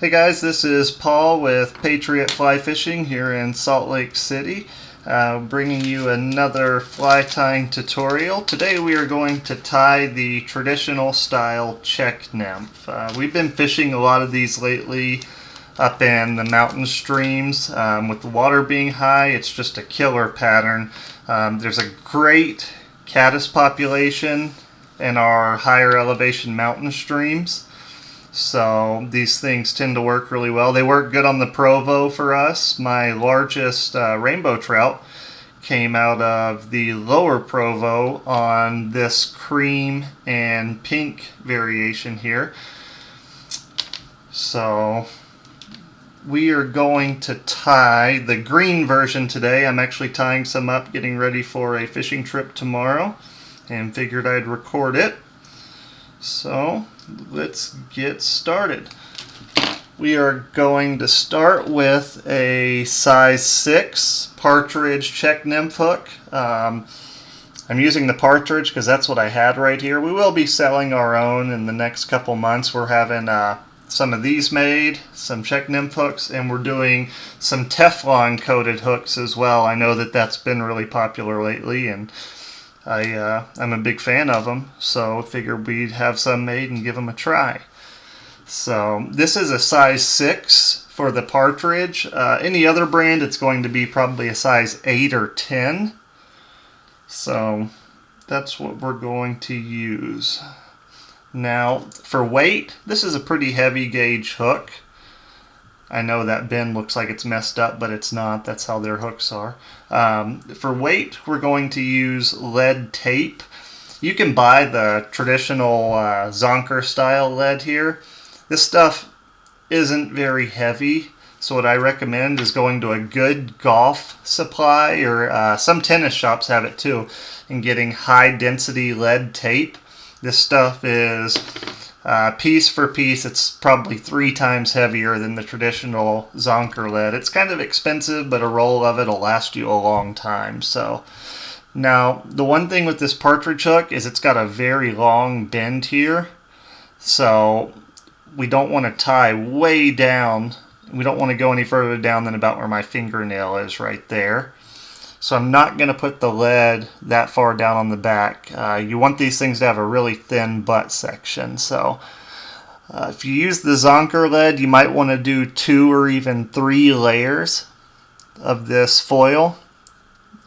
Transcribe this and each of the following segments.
Hey guys, this is Paul with Patriot Fly Fishing here in Salt Lake City, bringing you another fly tying tutorial. Today we are going to tie the traditional style Czech Nymph. We've been fishing a lot of these lately up in the mountain streams. With the water being high, it's just a killer pattern. There's a great caddis population in our higher elevation mountain streams. So these things tend to work really well. They work good on the Provo for us. My largest rainbow trout came out of the lower Provo on this cream and pink variation here. So we are going to tie the green version today. I'm actually tying some up, getting ready for a fishing trip tomorrow, and figured I'd record it. So let's get started. We are going to start with a size 6 partridge Czech Nymph hook. I'm using the partridge because that's what I had right here. We will be selling our own in the next couple months. We're having some of these made, some Czech Nymph hooks, and we're doing some Teflon coated hooks as well. I know that that's been really popular lately, and I'm a big fan of them, so I figured we'd have some made and give them a try. So this is a size 6 for the partridge. Any other brand, it's going to be probably a size 8 or 10. So that's what we're going to use. Now for weight, this is a pretty heavy gauge hook. I know that bend looks like it's messed up, but it's not. That's how their hooks are. For weight, we're going to use lead tape. You can buy the traditional Zonker style lead here. This stuff isn't very heavy, so what I recommend is going to a good golf supply, or some tennis shops have it too, and getting high density lead tape. This stuff is piece for piece, it's probably 3 times heavier than the traditional Zonker lead. It's kind of expensive, but a roll of it will last you a long time. So now the one thing with this partridge hook is it's got a very long bend here, so we don't want to tie way down. We don't want to go any further down than about where my fingernail is right there. So I'm not going to put the lead that far down on the back. You want these things to have a really thin butt section. So if you use the Zonker lead, you might want to do 2 or even 3 layers of this foil.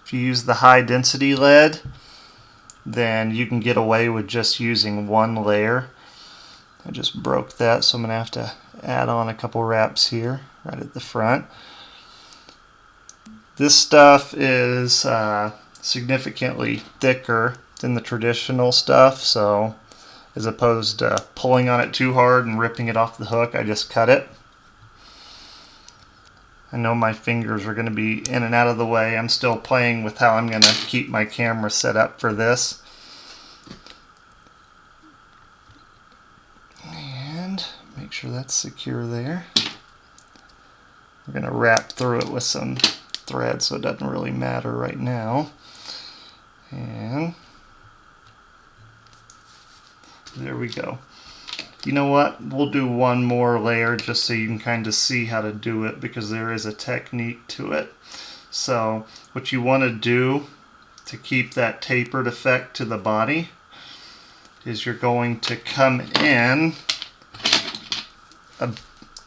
If you use the high density lead, then you can get away with just using 1 layer. I just broke that, so I'm going to have to add on a couple wraps here right at the front. This stuff is significantly thicker than the traditional stuff, so as opposed to pulling on it too hard and ripping it off the hook, I just cut it. I know my fingers are going to be in and out of the way. I'm still playing with how I'm going to keep my camera set up for this. And make sure that's secure there. We're going to wrap through it with some thread, so it doesn't really matter right now. And there we go. You know what? We'll do 1 more layer just so you can kind of see how to do it, because there is a technique to it. So what you want to do to keep that tapered effect to the body is you're going to come in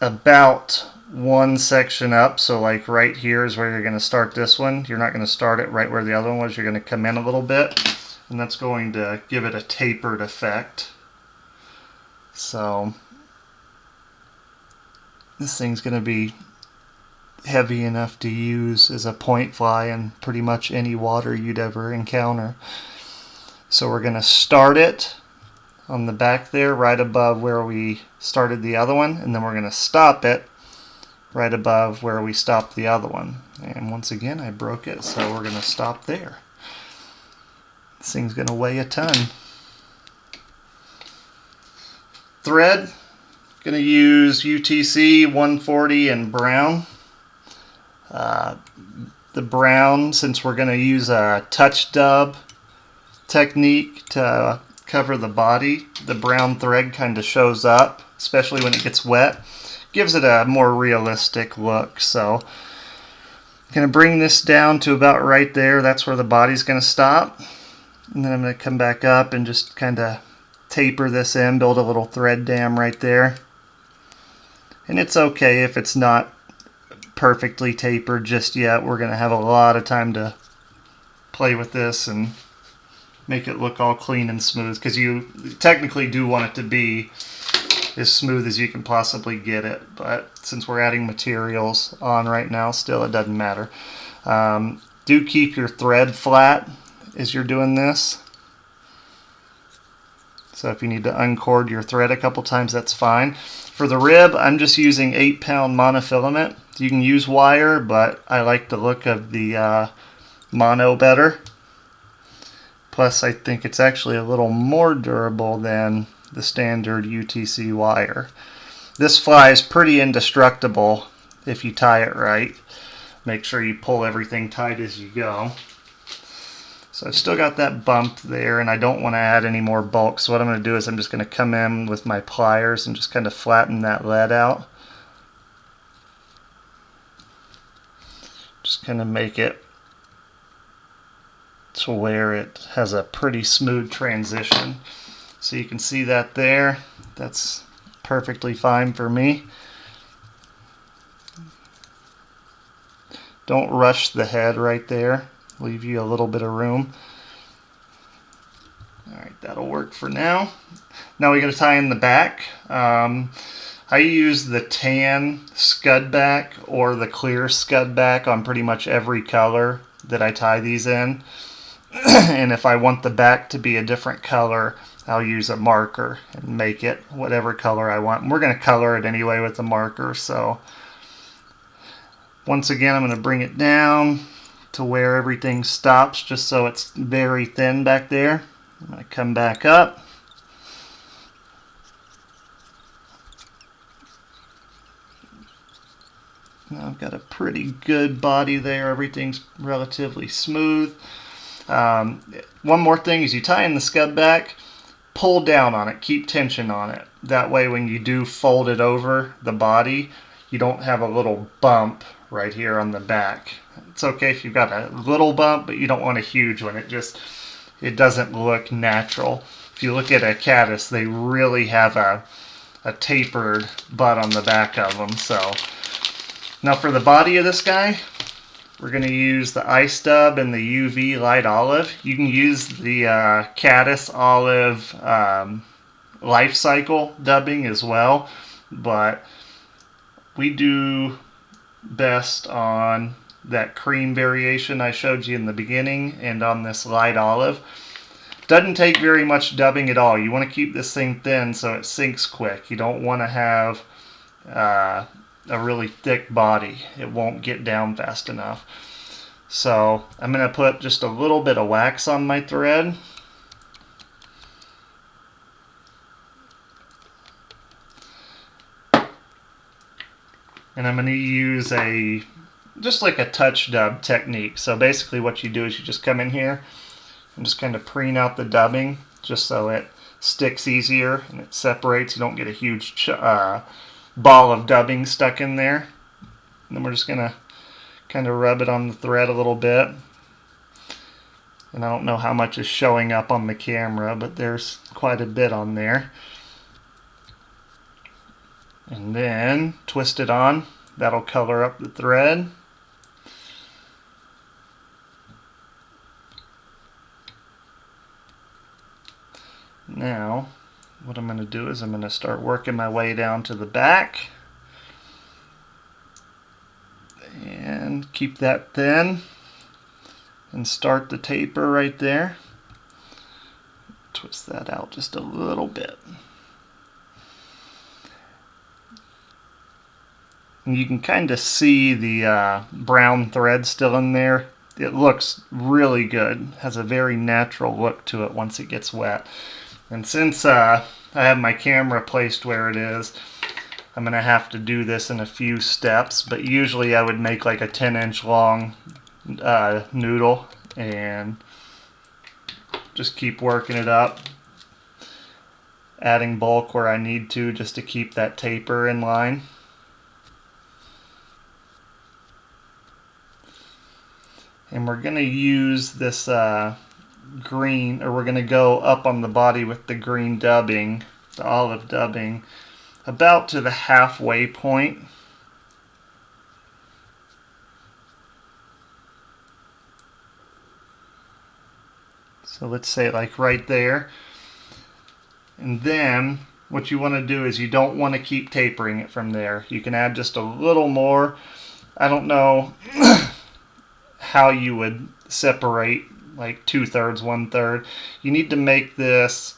about 1 section up. So like right here is where you're going to start this one. You're not going to start it right where the other one was. You're going to come in a little bit, and that's going to give it a tapered effect. So this thing's going to be heavy enough to use as a point fly in pretty much any water you'd ever encounter. So we're going to start it on the back there right above where we started the other one, and then we're going to stop it right above where we stopped the other one. And once again, I broke it, so we're going to stop there. This thing's going to weigh a ton. Thread, going to use UTC 140 and brown. The brown, since we're going to use a touch dub technique to cover the body, the brown thread kind of shows up, especially when it gets wet. gives it a more realistic look. So I'm going to bring this down to about right there. That's where the body's going to stop. And then I'm going to come back up and just kind of taper this in, build a little thread dam right there. And it's okay if it's not perfectly tapered just yet. We're going to have a lot of time to play with this and make it look all clean and smooth, because you technically do want it to be as smooth as you can possibly get it, but since we're adding materials on right now, still it doesn't matter. Do keep your thread flat as you're doing this. So if you need to uncord your thread a couple times, that's fine. For the rib, I'm just using 8-pound monofilament. You can use wire, but I like the look of the mono better. Plus, I think it's actually a little more durable than the standard UTC wire. This fly is pretty indestructible if you tie it right. Make sure you pull everything tight as you go. So I've still got that bump there, and I don't want to add any more bulk. So what I'm going to do is I'm just going to come in with my pliers and just kind of flatten that lead out. Just kind of make it to where it has a pretty smooth transition. So you can see that there. That's perfectly fine for me. Don't rush the head right there. Leave you a little bit of room. Alright, that'll work for now. Now we got to tie in the back. I use the tan scud back or the clear scud back on pretty much every color that I tie these in. And if I want the back to be a different color, I'll use a marker and make it whatever color I want. And we're going to color it anyway with the marker. So once again, I'm going to bring it down to where everything stops, just so it's very thin back there. I'm going to come back up. Now I've got a pretty good body there. Everything's relatively smooth. One more thing is you tie in the scud back, pull down on it, keep tension on it. That way when you do fold it over the body, you don't have a little bump right here on the back. It's okay if you've got a little bump, but you don't want a huge one. It doesn't look natural. If you look at a caddis, they really have a tapered butt on the back of them. So now for the body of this guy, we're going to use the ice dub and the UV light olive. You can use the caddis olive life cycle dubbing as well, but we do best on that cream variation I showed you in the beginning and on this light olive. Doesn't take very much dubbing at all. You want to keep this thing thin so it sinks quick. You don't want to have a really thick body. It won't get down fast enough. So I'm going to put just a little bit of wax on my thread. And I'm going to use just like a touch dub technique. So basically what you do is you just come in here and just kind of preen out the dubbing just so it sticks easier and it separates. You don't get a huge ball of dubbing stuck in there. And then we're just going to kind of rub it on the thread a little bit. And I don't know how much is showing up on the camera, but there's quite a bit on there. And then twist it on. That'll color up the thread. Now, what I'm going to do is I'm going to start working my way down to the back. And keep that thin. And start the taper right there. Twist that out just a little bit. And you can kind of see the brown thread still in there. It looks really good. Has a very natural look to it once it gets wet. And since I have my camera placed where it is, I'm going to have to do this in a few steps. But usually I would make like a 10-inch long noodle and just keep working it up. Adding bulk where I need to just to keep that taper in line. And we're going to use this green, or we're going to go up on the body with the green dubbing, the olive dubbing, about to the halfway point. So let's say like right there. And then what you want to do is you don't want to keep tapering it from there. You can add just a little more. I don't know how you would separate like 2/3, 1/3. You need to make this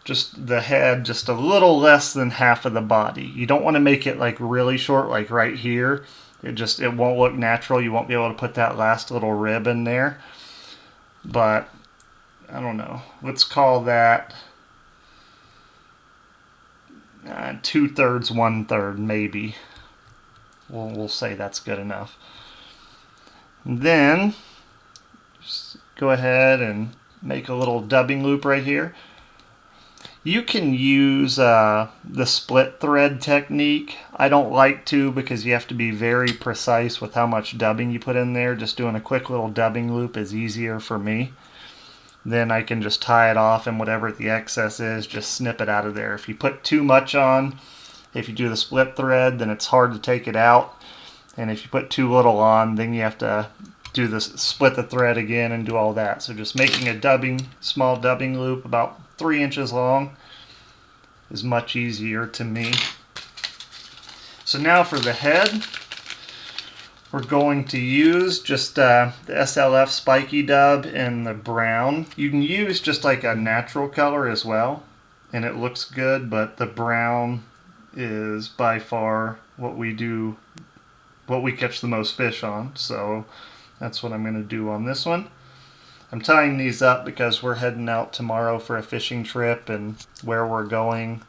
just the head just a little less than half of the body. You don't want to make it like really short, like right here. It won't look natural. You won't be able to put that last little rib in there. But I don't know. Let's call that 2/3, 1/3 maybe. We'll say that's good enough. And then just go ahead and make a little dubbing loop right here. You can use the split thread technique. I don't like to because you have to be very precise with how much dubbing you put in there. Just doing a quick little dubbing loop is easier for me. Then I can just tie it off, and whatever the excess is, just snip it out of there. If you put too much on, if you do the split thread, then it's hard to take it out. And if you put too little on, then you have to do this, split the thread again and do all that. So just making a small dubbing loop about 3 inches long is much easier to me. So now for the head, we're going to use just the SLF spiky dub in the brown. You can use just like a natural color as well, and it looks good, but the brown is by far what we catch the most fish on. So that's what I'm going to do on this one. I'm tying these up because we're heading out tomorrow for a fishing trip, and where we're going,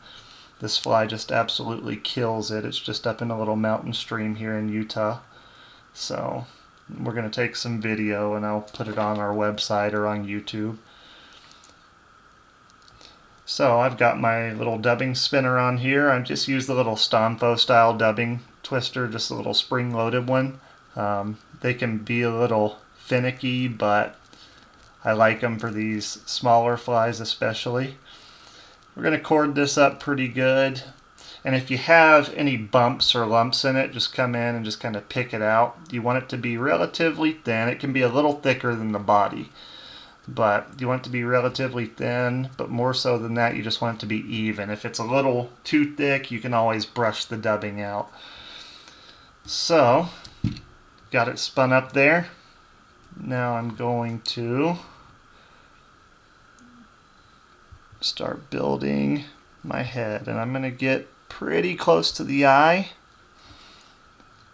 this fly just absolutely kills it. It's just up in a little mountain stream here in Utah. So we're going to take some video and I'll put it on our website or on YouTube. So I've got my little dubbing spinner on here. I just used the little Stomfo style dubbing twister, just a little spring loaded one. They can be a little finicky, but I like them for these smaller flies especially. We're going to cord this up pretty good. And if you have any bumps or lumps in it, just come in and just kind of pick it out. You want it to be relatively thin. It can be a little thicker than the body, but you want it to be relatively thin, but more so than that, you just want it to be even. If it's a little too thick, you can always brush the dubbing out. So, got it spun up there. Now I'm going to start building my head, and I'm going to get pretty close to the eye.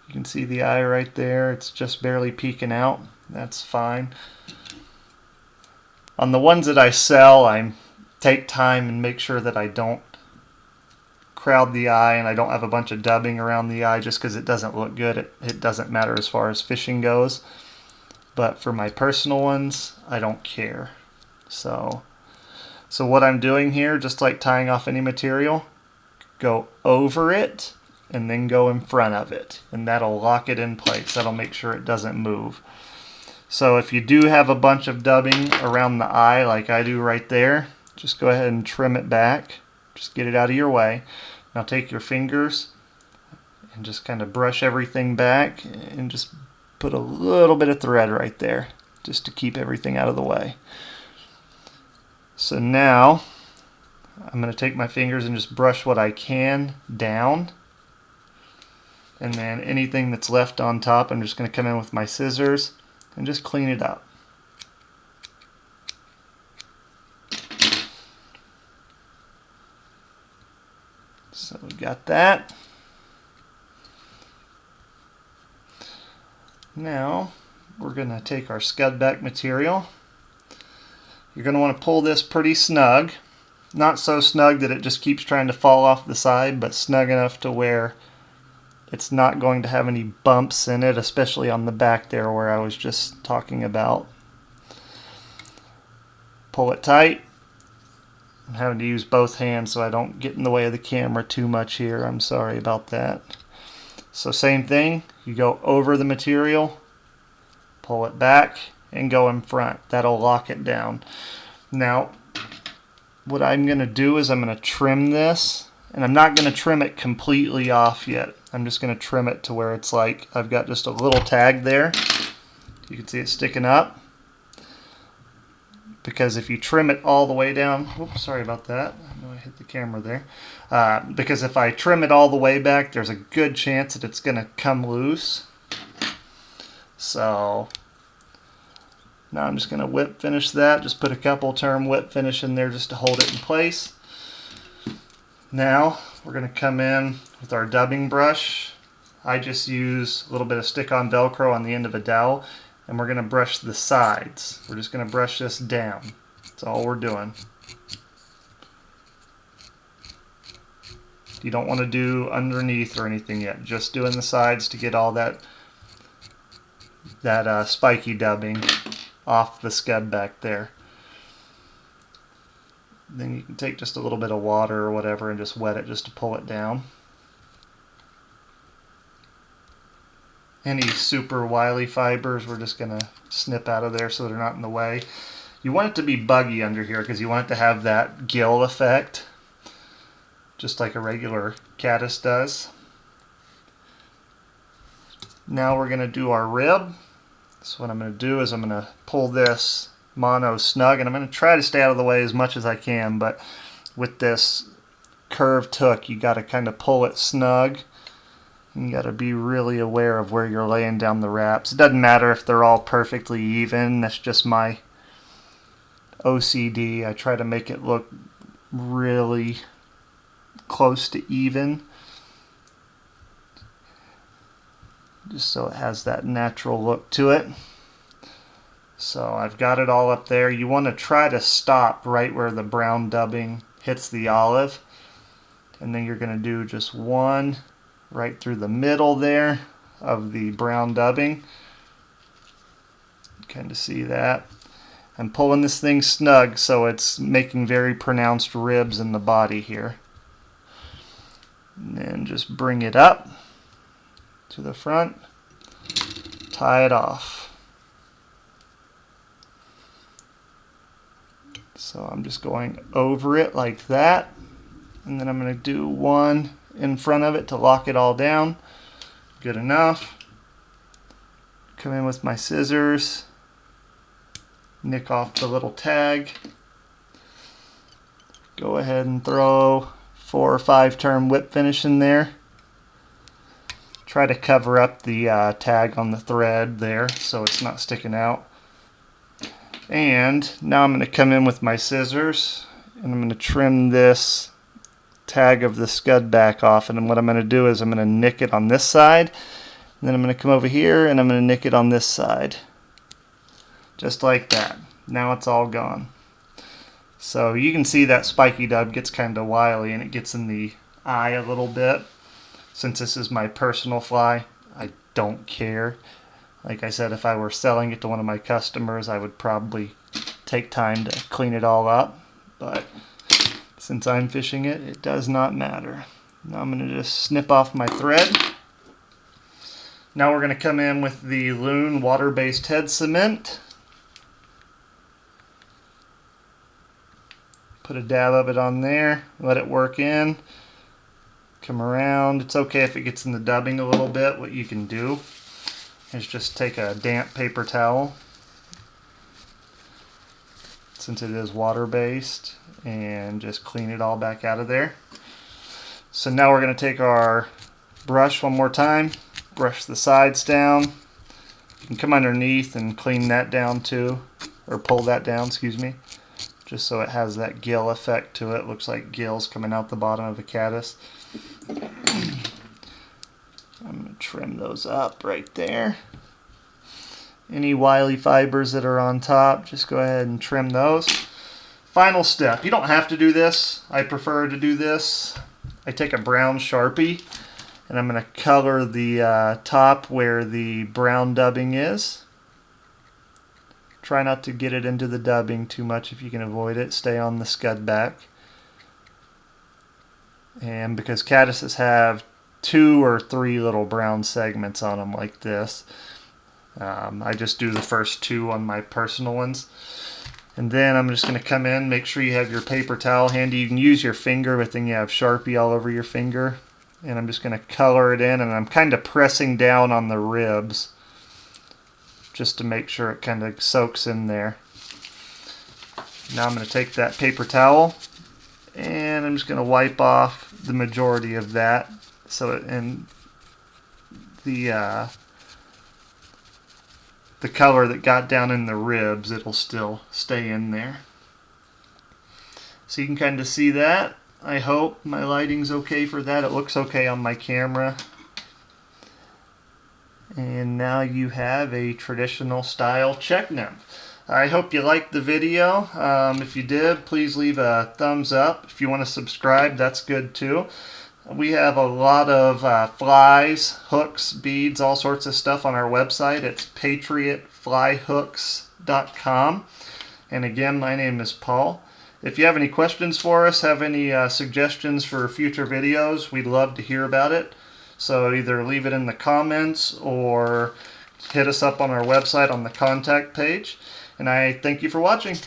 You can see the eye right there. It's just barely peeking out. That's fine. On the ones that I sell, I take time and make sure that I don't crowd the eye and I don't have a bunch of dubbing around the eye just because it doesn't look good. It doesn't matter as far as fishing goes. But for my personal ones, I don't care. So what I'm doing here, just like tying off any material, go over it and then go in front of it, and that'll lock it in place. That'll make sure it doesn't move. So if you do have a bunch of dubbing around the eye like I do right there, just go ahead and trim it back. Just get it out of your way. Now take your fingers and just kind of brush everything back and just put a little bit of thread right there just to keep everything out of the way. So now I'm going to take my fingers and just brush what I can down, and then anything that's left on top, I'm just going to come in with my scissors and just clean it up. So we got that. Now we're going to take our scud back material. You're going to want to pull this pretty snug. Not so snug that it just keeps trying to fall off the side, but snug enough to where it's not going to have any bumps in it, especially on the back there where I was just talking about. Pull it tight. I'm having to use both hands so I don't get in the way of the camera too much here. I'm sorry about that. So same thing, you go over the material pull it back, and go in front. That'll lock it down. Now, what I'm going to do is I'm going to trim this, and I'm not going to trim it completely off yet. I'm just going to trim it to where it's like I've got just a little tag there. You can see it sticking up. Because if you trim it all the way down, oops, sorry about that. I know I hit the camera there. Because if I trim it all the way back, there's a good chance that it's going to come loose. So now I'm just going to whip finish that. Just put a couple turn whip finish in there just to hold it in place. Now we're going to come in with our dubbing brush. I just use a little bit of stick-on Velcro on the end of a dowel, and we're going to brush the sides. We're just going to brush this down. That's all we're doing. You don't want to do underneath or anything yet. Just doing the sides to get all that spiky dubbing off the scud back there. Then you can take just a little bit of water or whatever and just wet it just to pull it down. Any super wily fibers we're just going to snip out of there so they're not in the way. You want it to be buggy under here because you want it to have that gill effect, just like a regular caddis does. Now we're going to do our rib. So what I'm going to do is I'm going to pull this mono snug, and I'm going to try to stay out of the way as much as I can, but with this curved hook you got to kind of pull it snug. You got to be really aware of where you're laying down the wraps. It doesn't matter if they're all perfectly even. That's just my OCD. I try to make it look really close to even, just so it has that natural look to it. So I've got it all up there. You want to try to stop right where the brown dubbing hits the olive, and then you're going to do just one right through the middle there of the brown dubbing. Kind of see that. I'm pulling this thing snug so it's making very pronounced ribs in the body here. And then just bring it up to the front, tie it off. So I'm just going over it like that, and then I'm going to do one in front of it to lock it all down. Good enough. Come in with my scissors, nick off the little tag. Go ahead and throw 4 or 5 turn whip finish in there. Try to cover up the tag on the thread there so it's not sticking out. And now I'm going to come in with my scissors and I'm going to trim this tag of the scud back off, and what I'm going to do is I'm going to nick it on this side, and then I'm going to come over here and I'm going to nick it on this side, just like that. Now it's all gone. So you can see that spiky dub gets kind of wily and it gets in the eye a little bit. Since this is my personal fly, I don't care. Like I said, if I were selling it to one of my customers, I would probably take time to clean it all up, but since I'm fishing it, it does not matter. Now I'm going to just snip off my thread. Now we're going to come in with the Loon water-based head cement. Put a dab of it on there, let it work in. Come around. It's okay if it gets in the dubbing a little bit. What you can do is just take a damp paper towel, since it is water-based, and just clean it all back out of there. So now we're going to take our brush one more time, brush the sides down. You can come underneath and clean that down too, or pull that down, excuse me, just so it has that gill effect to it. Looks like gills coming out the bottom of a caddis. I'm going to trim those up right there. Any wily fibers that are on top, just go ahead and trim those. Final step. You don't have to do this. I prefer to do this. I take a brown Sharpie and I'm going to color the top where the brown dubbing is. Try not to get it into the dubbing too much if you can avoid it. Stay on the scud back. And because caddises have 2 or 3 little brown segments on them like this, I just do the first two on my personal ones. And then I'm just going to come in, make sure you have your paper towel handy. You can use your finger, but then you have Sharpie all over your finger. And I'm just going to color it in, and I'm kind of pressing down on the ribs just to make sure it kind of soaks in there. Now I'm going to take that paper towel and I'm just going to wipe off the majority of that, so it, and the color that got down in the ribs, it'll still stay in there. So you can kind of see that. I hope my lighting's okay for that. It looks okay on my camera. And now you have a traditional style Czech Nymph. I hope you liked the video. If you did, please leave a thumbs up. If you want to subscribe, that's good too. We have a lot of flies, hooks, beads, all sorts of stuff on our website. It's patriotflyhooks.com. And again, my name is Paul. If you have any questions for us, have any suggestions for future videos, we'd love to hear about it. So either leave it in the comments or hit us up on our website on the contact page. And I thank you for watching.